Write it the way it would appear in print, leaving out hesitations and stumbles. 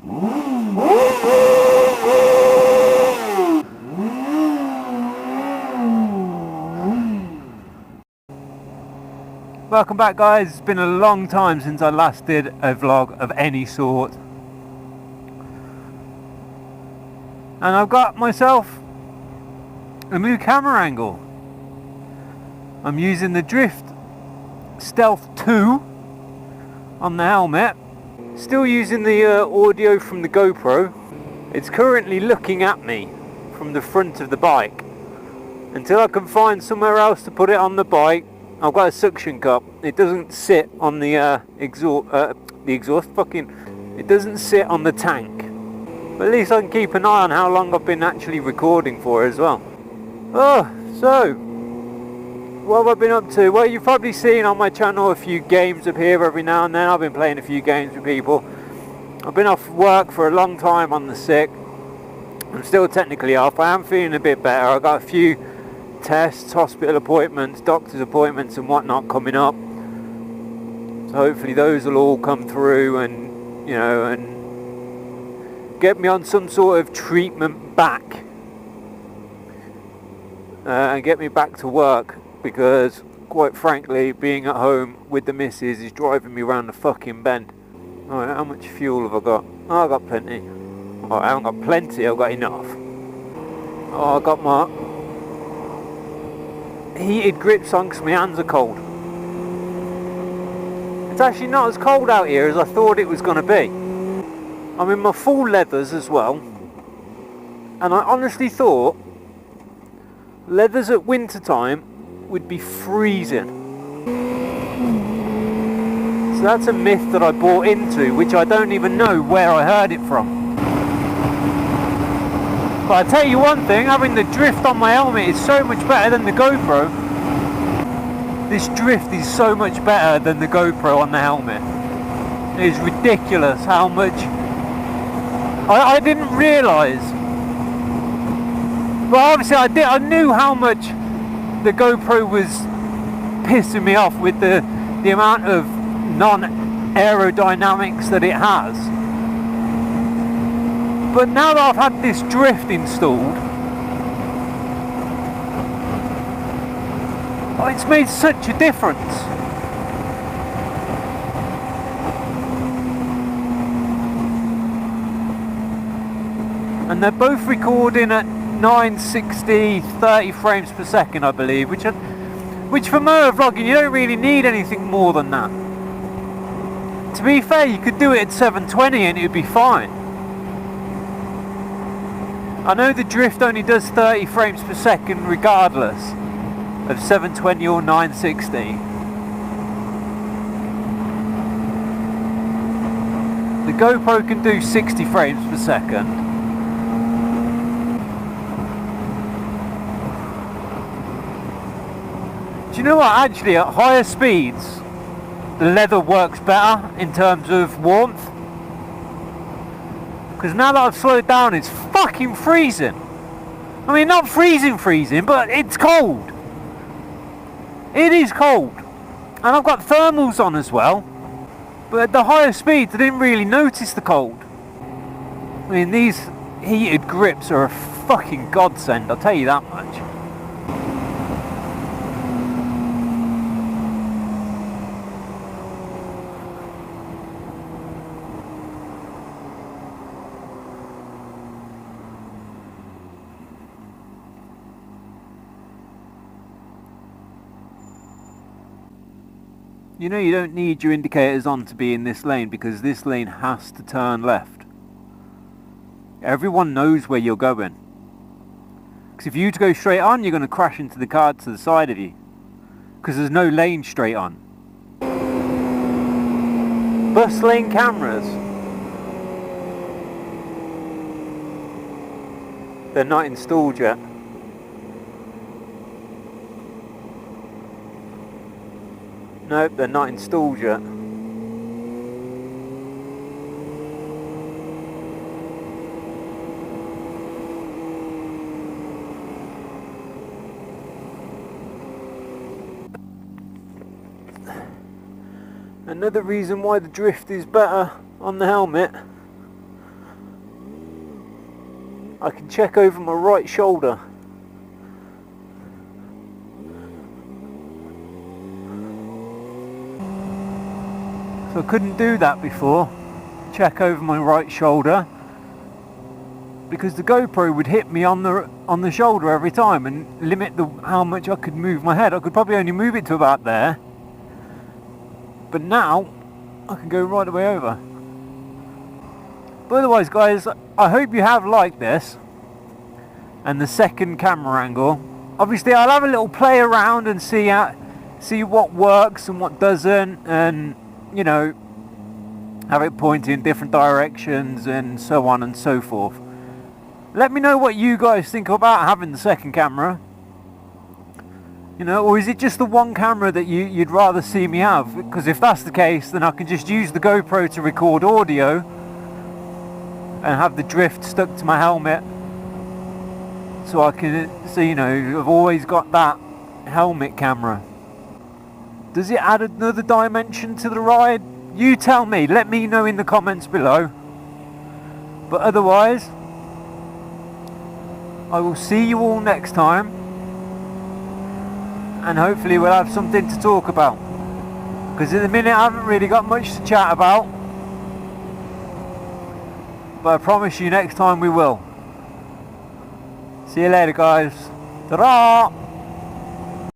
Welcome back, guys. It's been a long time since I last did a vlog of any sort. And I've got myself a new camera angle. I'm using the Drift Stealth 2 on the helmet. Still using the audio from the GoPro. It's currently looking at me from the front of the bike. Until I can find somewhere else to put it on the bike, I've got a suction cup. It doesn't sit on the exhaust. It doesn't sit on the tank. But at least I can keep an eye on how long I've been actually recording for as well. Oh, so what have I been up to? Well, you've probably seen on my channel a few games appear every now and then. I've been playing a few games with people. I've been off work for a long time on the sick. I'm still technically off. I am feeling a bit better. I've got a few tests, hospital appointments, doctor's appointments and whatnot coming up. So hopefully those will all come through and, you know, and get me on some sort of treatment back. And get me back to work, because quite frankly being at home with the missus is driving me around the fucking bend. Alright, how much fuel have I got? Oh, I've got plenty. Oh, I haven't got plenty, I've got enough. Oh, I got my heated grips on because my hands are cold. It's actually not as cold out here as I thought it was going to be. I'm in my full leathers as well, and I honestly thought leathers at winter time would be freezing. So that's a myth that I bought into, which I don't even know where I heard it from. But I tell you one thing, having the drift on my helmet is so much better than the GoPro. This drift is so much better than the GoPro on the helmet. It is ridiculous how much I didn't realise. Well, obviously I knew how much the GoPro was pissing me off with the amount of non-aerodynamics that it has. But now that I've had this drift installed, oh, it's made such a difference. And they're both recording at 960 30 frames per second, I believe, which for motor vlogging you don't really need anything more than that. To be fair, you could do it at 720 and it would be fine. I know the drift only does 30 frames per second regardless of 720 or 960. The GoPro can do 60 frames per second. Do you know what, actually at higher speeds the leather works better in terms of warmth? Because now that I've slowed down it's fucking freezing. I mean, not freezing, but it's cold. It is cold. And I've got thermals on as well. But at the higher speeds I didn't really notice the cold. I mean, these heated grips are a fucking godsend, I'll tell you that much. You know, you don't need your indicators on to be in this lane because this lane has to turn left. Everyone knows where you're going. Because if you go straight on, you're going to crash into the car to the side of you. Because there's no lane straight on. Bus lane cameras. They're not installed yet. Nope, they're not installed yet. Another reason why the drift is better on the helmet I can check over my right shoulder. So I couldn't do that before, check over my right shoulder, because the GoPro would hit me on the shoulder every time and limit how much I could move my head. I could probably only move it to about there, but now I can go right the way over. But otherwise, guys, I hope you have liked this and the second camera angle. Obviously I'll have a little play around and see what works and what doesn't, and you know, have it point in different directions and so on and so forth. Let me know what you guys think about having the second camera. You know, or is it just the one camera that you'd rather see me have? Because if that's the case, then I can just use the GoPro to record audio and have the drift stuck to my helmet, so I can see, you know, I've always got that helmet camera. Does it add another dimension to the ride? You tell me, let me know in the comments below. But otherwise, I will see you all next time, and hopefully we'll have something to talk about, because at the minute I haven't really got much to chat about, but I promise you next time we will. See you later, guys. Ta-ra!